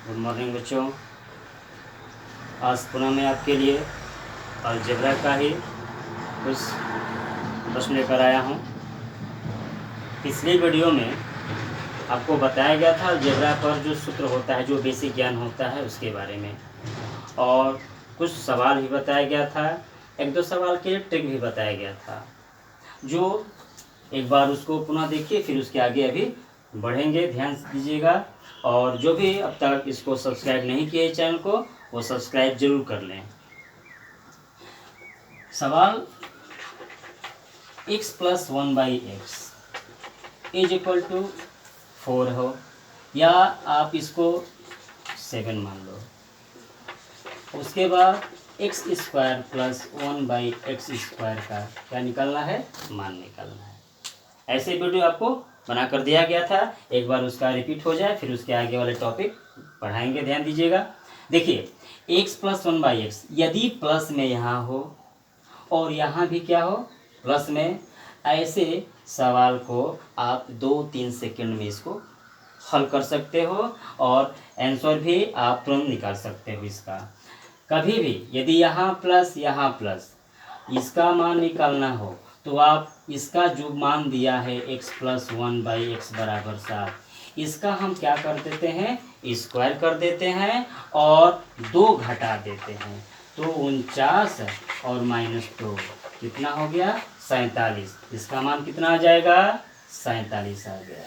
Good morning बच्चों। आज पुनः मैं आपके लिए अलजेब्रा का ही कुछ प्रश्न लेकर आया हूँ। पिछली वीडियो में आपको बताया गया था अलजेब्रा पर जो सूत्र होता है, जो बेसिक ज्ञान होता है उसके बारे में, और कुछ सवाल भी बताया गया था। एक दो सवाल के ट्रिक भी बताया गया था, जो एक बार उसको पुनः देखिए, फिर उसके आगे अभी बढ़ेंगे। ध्यान दीजिएगा, और जो भी अब तक इसको सब्सक्राइब नहीं किए चैनल को, वो सब्सक्राइब जरूर कर लें। सवाल x + 1/x is equal to 4 हो, या आप इसको 7 मान लो। उसके बाद x² + 1/x² का क्या निकालना है? मान निकालना है। ऐसे वीडियो आपको बना कर दिया गया था, एक बार उसका रिपीट हो जाए, फिर उसके आगे वाले टॉपिक पढ़ाएंगे। ध्यान दीजिएगा। देखिए, x + 1/x यदि प्लस में यहाँ हो और यहाँ भी क्या हो, प्लस में, ऐसे सवाल को आप 2-3 सेकंड में इसको हल कर सकते हो, और आंसर भी आप तुरंत निकाल सकते हो इसका। कभी भी यदि यहाँ प्लस इसका मान निकालना हो, तो आप इसका जो मान दिया है x + 1/x = 7, इसका हम क्या कर देते हैं? स्क्वायर कर देते हैं और 2 घटा देते हैं। तो 49 और -2 कितना हो गया? 47। इसका मान कितना आ जाएगा? 47 आ गया।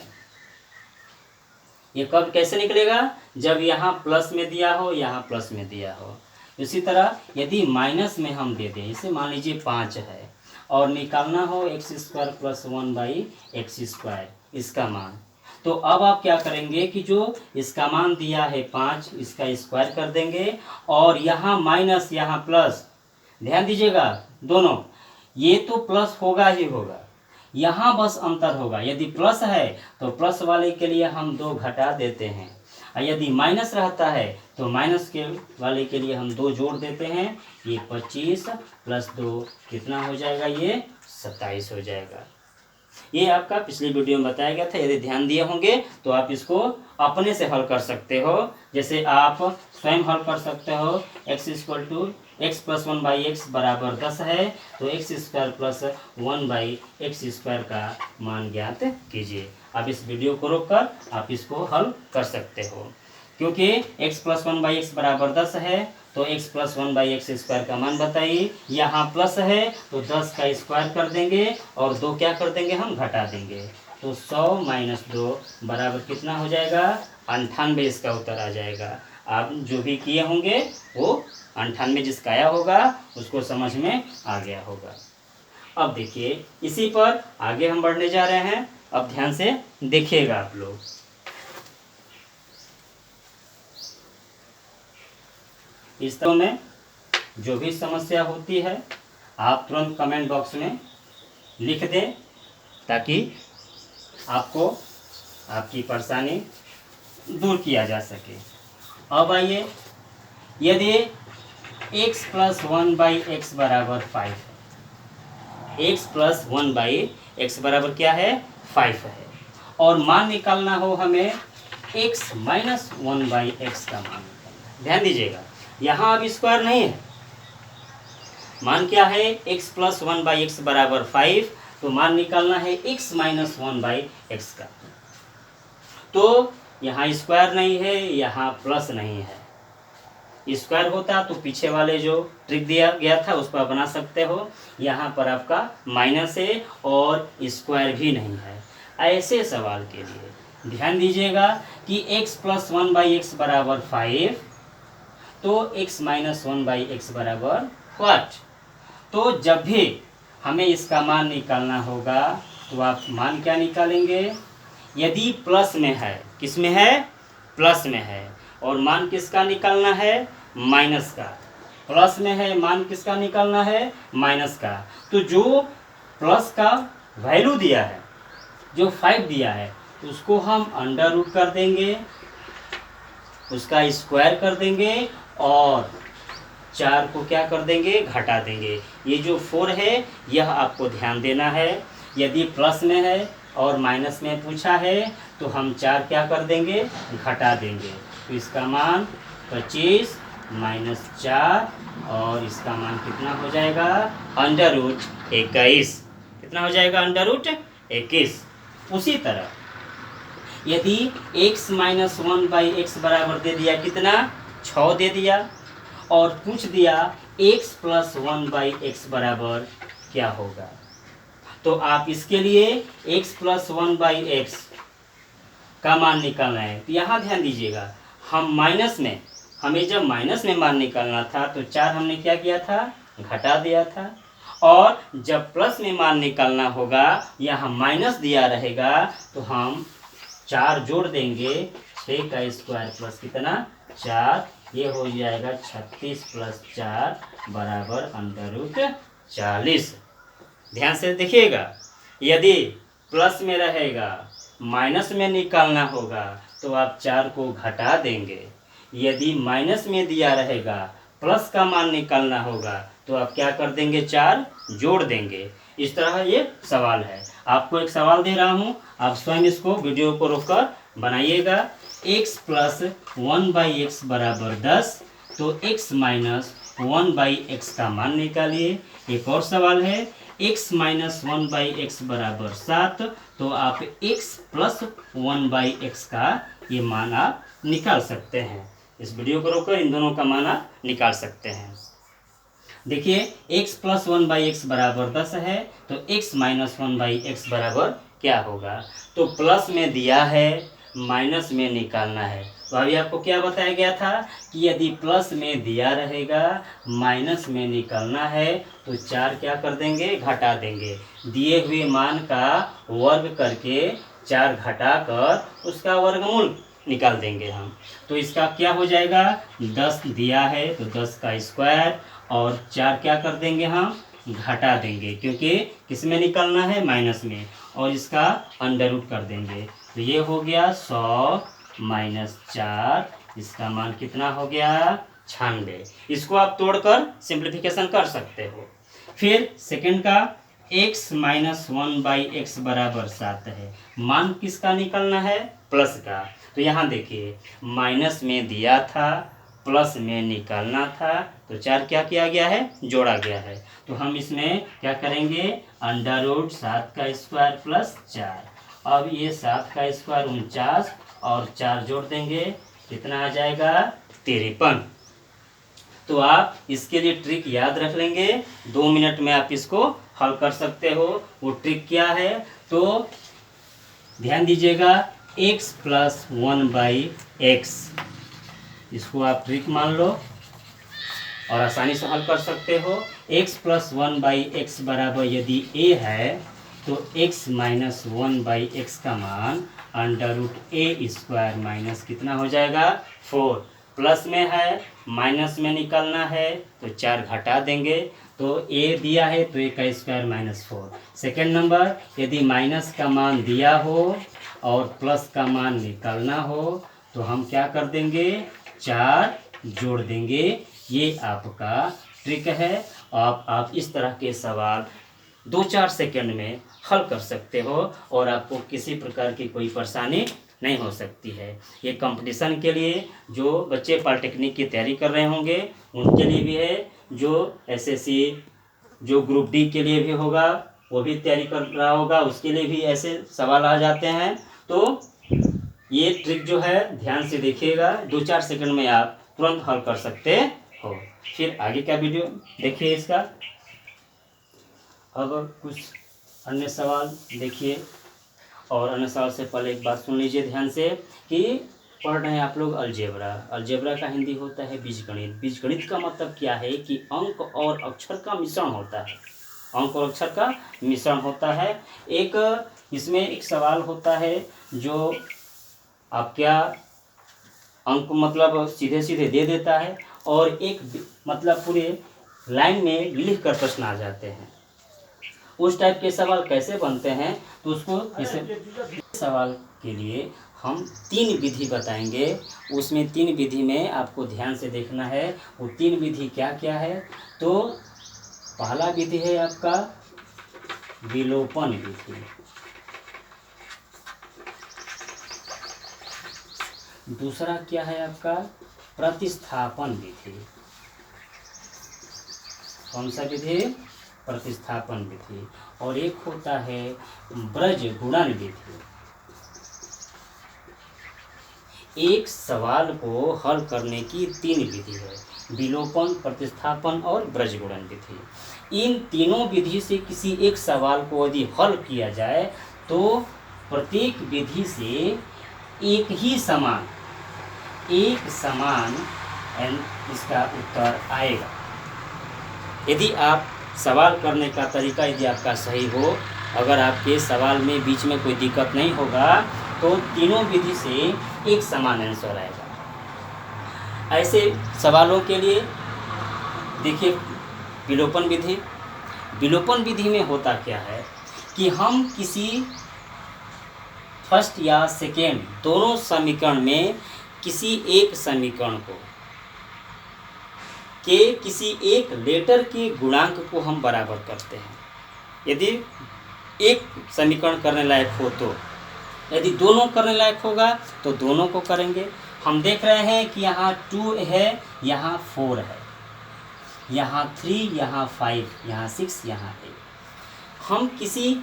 ये कब कैसे निकलेगा? जब यहाँ प्लस में दिया हो, यहाँ प्लस में दिया हो। इसी तरह यदि माइनस में हम दे दें, इसे मान लीजिए 5 है, और निकालना हो x² + 1/x², इसका मान, तो अब आप क्या करेंगे कि जो इसका मान दिया है 5, इसका स्क्वायर कर देंगे, और यहाँ माइनस यहाँ प्लस। ध्यान दीजिएगा, दोनों ये तो प्लस होगा ही होगा, यहाँ बस अंतर होगा। यदि प्लस है तो प्लस वाले के लिए हम 2 घटा देते हैं, और यदि माइनस रहता है तो माइनस के वाले के लिए हम 2 जोड़ देते हैं। ये 25 + 2 कितना हो जाएगा? ये 27 हो जाएगा। ये आपका पिछली वीडियो में बताया गया था। यदि ध्यान दिए होंगे तो आप इसको अपने से हल कर सकते हो। जैसे आप स्वयं हल कर सकते हो। x + 1/x = 10 है, तो x² + 1/x² का मान ज्ञात कीजिए। अब इस वीडियो को रोककर आप इसको हल कर सकते हो। क्योंकि x + 1/x = 10 है, तो x + 1/x² का मान बताइए। यहाँ प्लस है तो 10 का स्क्वायर कर देंगे, और 2 क्या कर देंगे? हम घटा देंगे। तो 100 - 2 बराबर कितना हो जाएगा? 98। इसका उत्तर आ जाएगा। आप जो भी किए होंगे वो 98 जिसका आया होगा उसको समझ में आ गया होगा। अब देखिए, इसी पर आगे हम बढ़ने जा रहे हैं। अब ध्यान से देखिएगा आप लोग। इस तरह में जो भी समस्या होती है आप तुरंत कमेंट बॉक्स में लिख दें, ताकि आपको आपकी परेशानी दूर किया जा सके। अब आइए, यदि x + 1/x = 5 है, x + 1/x बराबर क्या है? 5 है, और मान निकालना हो हमें x - 1/x का मान निकालना है। ध्यान दीजिएगा, यहाँ अब स्क्वायर नहीं है। मान क्या है? x + 1/x = 5, तो मान निकालना है x - 1/x का। तो यहाँ स्क्वायर नहीं है, यहाँ प्लस नहीं है। स्क्वायर होता तो पीछे वाले जो ट्रिक दिया गया था उस पर बना सकते हो। यहाँ पर आपका माइनस है और स्क्वायर भी नहीं है। ऐसे सवाल के लिए ध्यान दीजिएगा कि x + 1/x = 5, तो x - 1/x बराबर what? तो जब भी हमें इसका मान निकालना होगा तो आप मान क्या निकालेंगे? यदि प्लस में है, किस में है? प्लस में है, और मान किसका निकालना है? माइनस का। प्लस में है, मान किसका निकालना है? माइनस का। तो जो प्लस का वैल्यू दिया है, जो 5 दिया है, उसको हम अंडर रूट कर देंगे, उसका स्क्वायर कर देंगे, और 4 को क्या कर देंगे? घटा देंगे। ये जो 4 है यह आपको ध्यान देना है। यदि प्लस में है और माइनस में पूछा है तो हम 4 क्या कर देंगे? घटा देंगे। तो इसका मान 25 माइनस 4 और इसका मान कितना हो जाएगा अंडर रूट 21। कितना हो जाएगा अंडर रूट 21। उसी तरह यदि x माइनस 1/x बराबर दे दिया कितना 6 दे दिया और पूछ दिया x प्लस 1/x बराबर क्या होगा, तो आप इसके लिए x प्लस 1/x का मान निकालना है। तो यहाँ ध्यान दीजिएगा, हमें जब माइनस में मान निकालना था तो 4 हमने क्या किया था घटा दिया था, और जब प्लस में मान निकालना होगा यहाँ माइनस दिया रहेगा तो हम 4 जोड़ देंगे, 6 का स्क्वायर प्लस कितना 4, ये हो जाएगा 36 प्लस 4 बराबर अंडर रूट 40। ध्यान से देखिएगा, यदि प्लस में रहेगा माइनस में निकालना होगा तो आप 4 को घटा देंगे, यदि माइनस में दिया रहेगा प्लस का मान निकालना होगा तो आप क्या कर देंगे 4 जोड़ देंगे। इस तरह ये सवाल है। आपको एक सवाल दे रहा हूँ, आप स्वयं इसको वीडियो को रोककर बनाइएगा। x प्लस 1/x बराबर 10, तो x माइनस 1/x का मान निकालिए। एक और सवाल है, x माइनस 1/x बराबर 7, तो आप x प्लस 1/x का ये मान आप निकाल सकते हैं। इस वीडियो को रोककर इन दोनों का मान आप निकाल सकते हैं। देखिए x प्लस 1/x बराबर 10 है, तो x माइनस 1/x बराबर क्या होगा, तो प्लस में दिया है माइनस में निकालना है। तो अभी आपको क्या बताया गया था कि यदि प्लस में दिया रहेगा माइनस में निकालना है तो 4 क्या कर देंगे घटा देंगे, दिए हुए मान का वर्ग करके 4 घटाकर उसका वर्गमूल निकाल देंगे हम। तो इसका क्या हो जाएगा 10 दिया है तो 10 का स्क्वायर और 4 क्या कर देंगे हम घटा देंगे, क्योंकि किस में निकालना है माइनस में, और इसका अंडर रूट कर देंगे। तो ये हो गया 100 माइनस 4, इसका मान कितना हो गया 96। इसको आप तोड़कर सिंप्लीफिकेशन कर सकते हो। फिर सेकंड का x माइनस 1/x बराबर 7 है, मान किसका निकालना है प्लस का। तो यहाँ देखिए माइनस में दिया था प्लस में निकालना था, तो 4 क्या किया गया है जोड़ा गया है। तो हम इसमें क्या करेंगे अंडर रूट 7 का स्क्वायर प्लस 4। अब ये 7 का स्क्वायर 49 और 4 जोड़ देंगे, कितना आ जाएगा 53। तो आप इसके लिए ट्रिक याद रख लेंगे, 2 मिनट में आप इसको हल कर सकते हो। वो ट्रिक क्या है तो ध्यान दीजिएगा, x प्लस 1/x, इसको आप ट्रिक मान लो और आसानी से हल कर सकते हो। x प्लस 1/x बराबर यदि a है तो x माइनस 1/x का मान under root a square minus कितना हो जाएगा 4। प्लस में है माइनस में निकालना है तो 4 घटा देंगे, तो a दिया है तो a का स्क्वायर माइनस 4। सेकेंड नंबर, यदि माइनस का मान दिया हो और प्लस का मान निकालना हो तो हम क्या कर देंगे 4 जोड़ देंगे। ये आपका ट्रिक है। आप इस तरह के सवाल 2-4 सेकंड में हल कर सकते हो और आपको किसी प्रकार की कोई परेशानी नहीं हो सकती है। ये कंपटीशन के लिए जो बच्चे पॉलिटेक्निक की तैयारी कर रहे होंगे उनके लिए भी है, जो एसएससी जो ग्रुप डी के लिए भी होगा वो भी तैयारी कर रहा होगा उसके लिए भी ऐसे सवाल आ जाते हैं। तो ये ट्रिक जो है ध्यान से देखिएगा, 2-4 सेकंड में आप तुरंत हल कर सकते हो। फिर आगे का वीडियो देखिए इसका। अब कुछ अन्य सवाल देखिए, और अन्य सवाल से पहले एक बात सुन लीजिए ध्यान से कि पढ़ रहे हैं आप लोग अलजेब्रा। अलजेब्रा का हिंदी होता है बीजगणित। बीजगणित का मतलब क्या है कि अंक और अक्षर का मिश्रण होता है, अंक और अक्षर का मिश्रण होता है। एक इसमें एक सवाल होता है जो आप क्या अंक मतलब सीधे सीधे दे देता है, और एक मतलब पूरे लाइन में लिख कर प्रश्न आ जाते हैं। उस टाइप के सवाल कैसे बनते हैं तो उसको इसे सवाल के लिए हम 3 विधि बताएंगे। उसमें 3 विधि में आपको ध्यान से देखना है। वो 3 विधि क्या क्या है, तो पहला विधि है आपका विलोपन विधि। दूसरा क्या है आपका प्रतिस्थापन विधि। कौन सा विधि? प्रतिस्थापन विधि। और एक होता है ब्रज गुणन विधि। एक सवाल को हल करने की 3 विधि है, विलोपन, प्रतिस्थापन और ब्रज गुणन विधि। इन तीनों विधि से किसी एक सवाल को यदि हल किया जाए तो प्रत्येक विधि से एक समान इसका उत्तर आएगा। यदि आप सवाल करने का तरीका यदि आपका सही हो, अगर आपके सवाल में बीच में कोई दिक्कत नहीं होगा तो तीनों विधि से एक समान आंसर आएगा। ऐसे सवालों के लिए देखिए विलोपन विधि। विलोपन विधि में होता क्या है कि हम किसी फर्स्ट या सेकेंड दोनों समीकरण में किसी एक समीकरण को के किसी एक लेटर के गुणांक को हम बराबर करते हैं। यदि एक समीकरण करने लायक हो तो, यदि दोनों करने लायक होगा तो दोनों को करेंगे। हम देख रहे हैं कि यहाँ 2 है, यहाँ 4 है, यहाँ 3, यहाँ 5, यहाँ 6, यहाँ 8। हम किसी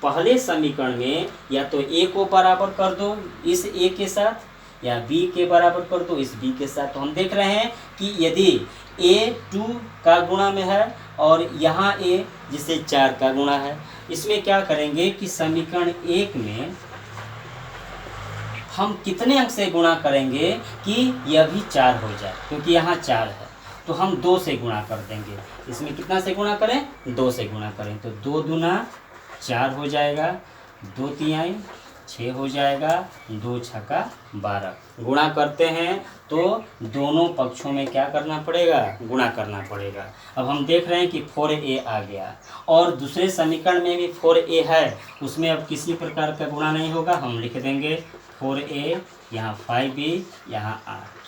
पहले समीकरण में या तो a को बराबर कर दो इस a के साथ, या b के बराबर कर दो इस b के साथ। तो हम देख रहे हैं कि यदि a 2 का गुणा में है और यहाँ a जिसे 4 का गुणा है, इसमें क्या करेंगे कि समीकरण 1 में हम कितने अंक से गुणा करेंगे कि यह भी 4 हो जाए, क्योंकि यहाँ 4 है तो हम 2 से गुणा कर देंगे। इसमें कितना से गुणा करें? 2 से गुणा करें तो 2 दूना 4 हो जाएगा, 2 तिहाई 6 हो जाएगा, 2 छक्का 12। गुणा करते हैं तो दोनों पक्षों में क्या करना पड़ेगा? गुणा करना पड़ेगा। अब हम देख रहे हैं कि 4a आ गया और दूसरे समीकरण में भी 4a है, उसमें अब किसी प्रकार का गुणा नहीं होगा। हम लिख देंगे 4a, यहाँ 5b, यहाँ 8।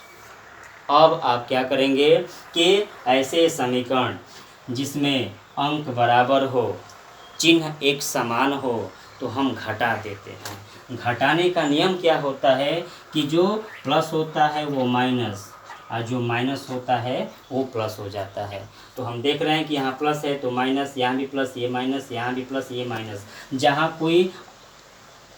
अब आप क्या करेंगे कि ऐसे समीकरण जिसमें अंक बराबर हो, चिन्ह एक समान हो, तो हम घटा देते हैं। घटाने का नियम क्या होता है कि जो प्लस होता है वो माइनस, और जो माइनस होता है वो प्लस हो जाता है। तो हम देख रहे हैं कि यहाँ प्लस है तो माइनस, यहाँ भी प्लस, ये माइनस, यहाँ भी प्लस, ये माइनस। जहाँ कोई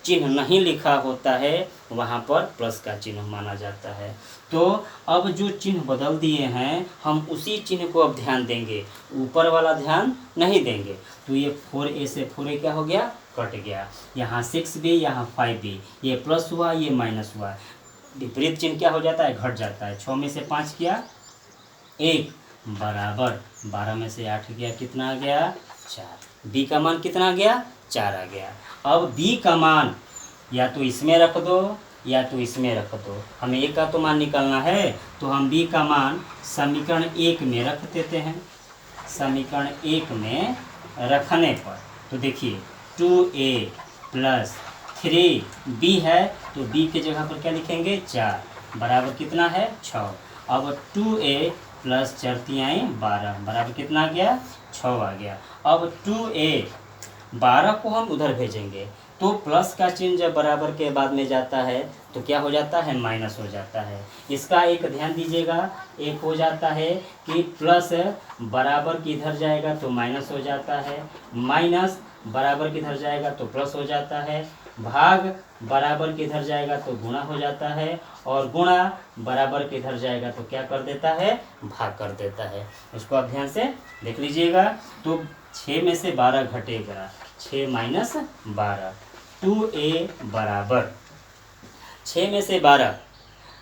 चिन्ह नहीं लिखा होता है वहाँ पर प्लस का चिन्ह माना जाता है। तो अब जो चिन्ह बदल दिए हैं हम उसी चिन्ह को अब ध्यान देंगे, ऊपर वाला ध्यान नहीं देंगे। तो ये 4a से 4a क्या हो गया? कट गया। यहाँ 6b, यहाँ 5b, ये प्लस हुआ, ये माइनस हुआ। विपरीत चिन्ह क्या हो जाता है? घट जाता है। 6 में से 5 किया 1 बराबर 12 में से 8 गया, कितना आ गया? 4। b का मान कितना आ गया? 4 आ गया। अब b का मान या तो इसमें रख दो या तो इसमें रख दो, हमें a का तो मान निकालना है, तो हम b का मान समीकरण 1 में रख देते हैं। समीकरण 1 में रखने पर तो देखिए 2a प्लस 3b है, तो b के जगह पर क्या लिखेंगे? 4 बराबर कितना है? 6। अब 2a प्लस 4 तिहाई 12 बराबर कितना आ गया? 6 आ गया। अब 2a 12 को हम उधर भेजेंगे तो प्लस का चिन्ह जब बराबर के बाद में जाता है तो क्या हो जाता है? माइनस हो जाता है। इसका एक ध्यान दीजिएगा, एक हो जाता है कि प्लस बराबर किधर जाएगा तो माइनस हो जाता है, माइनस बराबर किधर जाएगा तो प्लस हो जाता है, भाग बराबर किधर जाएगा तो गुणा हो जाता है, और गुणा बराबर किधर जाएगा तो क्या कर देता है? भाग कर देता है। उसको आप ध्यान से देख लीजिएगा। तो 6 में से 12 घटेगा, 6 माइनस 12, 2a बराबर 6 में से 12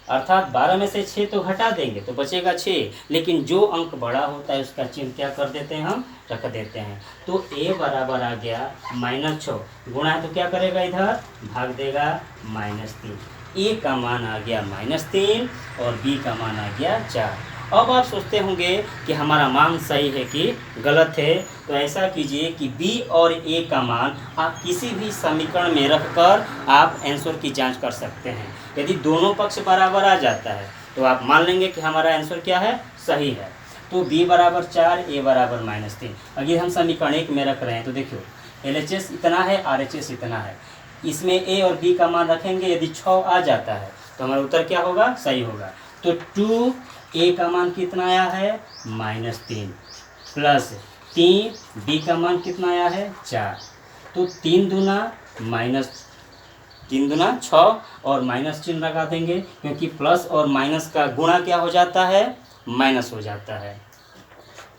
अर्थात 12 में से 6 तो घटा देंगे तो बचेगा 6, लेकिन जो अंक बड़ा होता है उसका चिन्ह क्या कर देते हैं? हम रख देते हैं। तो a बराबर आ गया -6, गुणा है तो क्या करेगा? इधर भाग देगा -3। a का मान आ गया -3 और b का मान आ गया 4। अब आप सोचते होंगे कि हमारा मान सही है कि गलत है, तो ऐसा कीजिए कि b और a का मान आप किसी भी समीकरण में रखकर आप आंसर की जांच कर सकते हैं। यदि दोनों पक्ष बराबर आ जाता है तो आप मान लेंगे कि हमारा आंसर क्या है? सही है। तो b बराबर 4, a बराबर -3। अगर हम समीकरण 1 में रख रहे हैं तो देखियो LHS इतना है, RHS इतना है, इसमें a और b का मान रखेंगे। यदि 6 आ जाता है तो हमारा उत्तर क्या होगा, सही होगा। तो 2a का मान कितना आया है, -3 प्लस 3b का मान कितना आया है, 4। तो 3 दूना 6 और माइनस चिन्ह लगा देंगे, क्योंकि प्लस और माइनस का गुणा क्या हो जाता है, माइनस हो जाता है।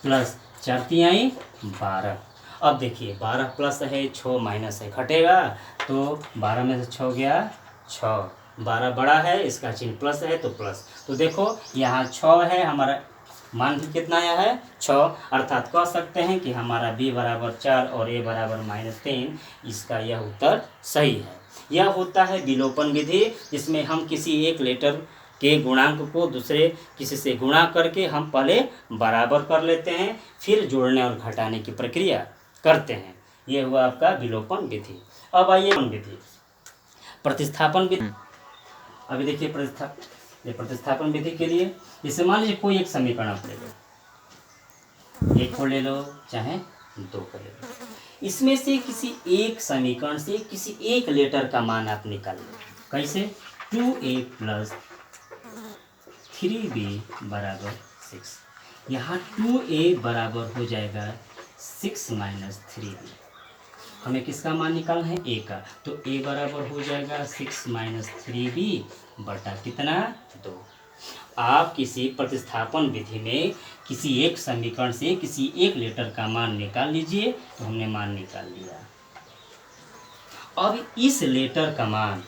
प्लस 4 तिहाई 12। अब देखिए 12 प्लस है, 6 माइनस है, घटेगा तो 12 में से 6 गया 6, 12 बड़ा है, इसका चिन्ह प्लस है तो प्लस। तो देखो यहाँ 6 है, हमारा मान भी कितना आया है, 6। अर्थात कह सकते हैं कि हमारा b बराबर 4 और a बराबर -3, इसका यह उत्तर सही है। यह होता है विलोपन विधि, जिसमें हम किसी एक लेटर के गुणांक को दूसरे किसी से गुणा करके हम पहले बराबर कर लेते हैं, फिर जोड़ने और घटाने की प्रक्रिया करते हैं। यह हुआ आपका विलोपन विधि। अब आइए विधि, प्रतिस्थापन विधि। अभी देखिए प्रतिस्थापन विधि के लिए जैसे मान लीजिए कोई एक समीकरण आप ले लो, एक को ले लो चाहे 2 को ले लो, इसमें से किसी एक समीकरण से किसी एक लेटर का मान आप निकाल लो। कैसे, 2a + 3b = 6। यहाँ 2a बराबर हो जाएगा 6 - 3b। हमें किसका मान निकालना है, a का, तो a बराबर हो जाएगा 6 - 3b बटा कितना, 2। आप किसी प्रतिस्थापन विधि में किसी एक समीकरण से किसी एक लेटर का मान निकाल लीजिए। तो हमने मान निकाल लिया। अब इस लेटर का मान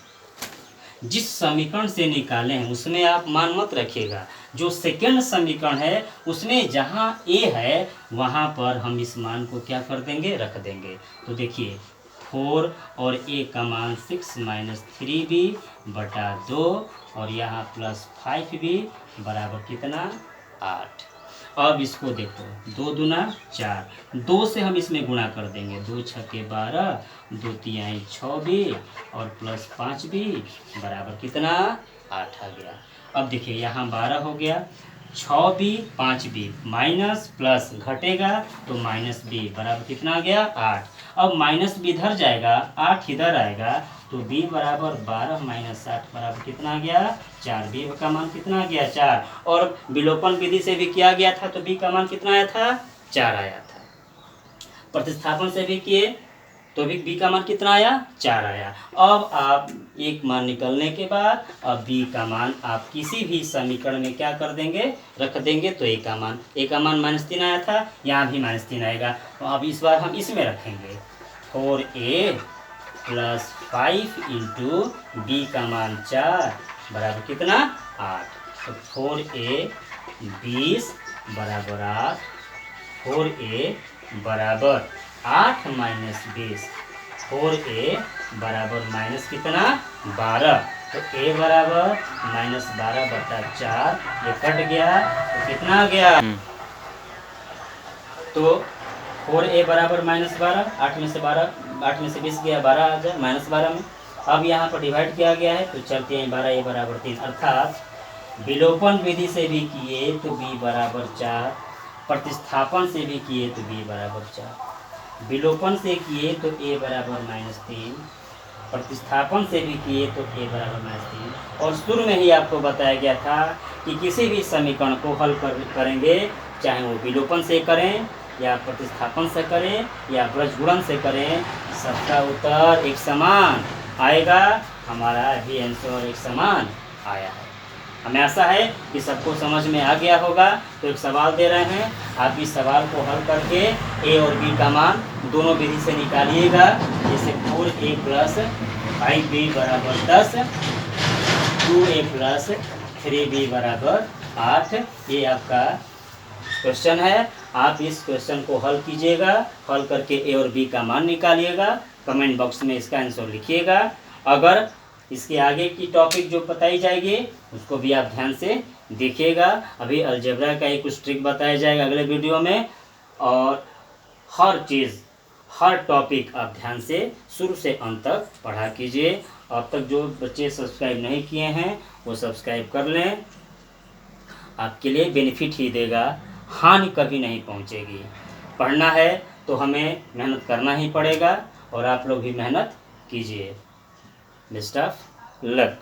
जिस समीकरण से निकाले हैं उसमें आप मान मत रखिएगा। जो सेकेंड समीकरण है उसमें जहाँ a है वहाँ पर हम इस मान को क्या कर देंगे, रख देंगे। तो देखिए 4 और a का मान 6 - 3b बटा 2 और यहाँ प्लस 5b बराबर कितना, 8। अब इसको देखो 2 दूना 4, 2 से हम इसमें गुणा कर देंगे, 2 छक्के 12, 2 तिहाई 6b और प्लस 5b बराबर कितना, 8 आ गया। अब देखिए यहाँ 12 हो गया, 6b 5b माइनस प्लस घटेगा तो -b बराबर कितना आ गया, 8। अब -b इधर जाएगा, 8 इधर आएगा, तो b बराबर 12 - 8 बराबर कितना आ गया, 4। b का मान कितना आ गया, 4। और विलोपन विधि से भी किया गया था तो b का मान कितना आया था, 4 आया था। प्रतिस्थापन से भी किए तो भी b का मान कितना आया, 4 आया। अब आप एक मान निकलने के बाद अब b का मान आप किसी भी समीकरण में क्या कर देंगे, रख देंगे। तो a का मान -3 आया था, यहाँ भी -3 आएगा। तो अब इस बार हम इसमें रखेंगे 4a + 5 × b का मान 4 बराबर कितना, 8। तो 4a 20 बराबर 8, 4a बराबर 8 - 20, 4a बराबर माइनस कितना, 12। तो a बराबर -12 बटा 4, ये कट गया तो कितना आ गया, तो 4a बराबर -12, 8 में से 12, 8 में से 20 गया, 12 आ जाए -12 में। अब यहाँ पर डिवाइड किया गया है तो चलते हैं 12, a बराबर 3। अर्थात विलोपन विधि से भी किए तो b बराबर 4, प्रतिस्थापन से भी किए तो b बराबर 4। विलोपन से किए तो a बराबर -3, प्रतिस्थापन से भी किए तो a बराबर -3। और शुरू में ही आपको बताया गया था कि किसी भी समीकरण को हल करेंगे, चाहे वो विलोपन से करें या प्रतिस्थापन से करें या ब्रजगुणन से करें, सबका उत्तर एक समान आएगा। हमारा भी आंसर एक समान आया है। हमें आशा है कि सबको समझ में आ गया होगा। तो एक सवाल दे रहे हैं, आप इस सवाल को हल करके a और b का मान दोनों विधि से निकालिएगा। जैसे 4a + 5b बराबर 10, 2a + 3b बराबर 8। ये आपका क्वेश्चन है। आप इस क्वेश्चन को हल कीजिएगा, हल करके a और b का मान निकालिएगा। कमेंट बॉक्स में इसका आंसर लिखिएगा। अगर इसके आगे की टॉपिक जो बताई जाएगी उसको भी आप ध्यान से देखिएगा। अभी अलजेब्रा का एक कुछ ट्रिक बताया जाएगा अगले वीडियो में। और हर चीज़, हर टॉपिक आप ध्यान से शुरू से अंत तक पढ़ा कीजिए। अब तक जो बच्चे सब्सक्राइब नहीं किए हैं वो सब्सक्राइब कर लें, आपके लिए बेनिफिट ही देगा, हानि कभी नहीं पहुंचेगी। पढ़ना है तो हमें मेहनत करना ही पड़ेगा और आप लोग भी मेहनत कीजिए। Best of luck.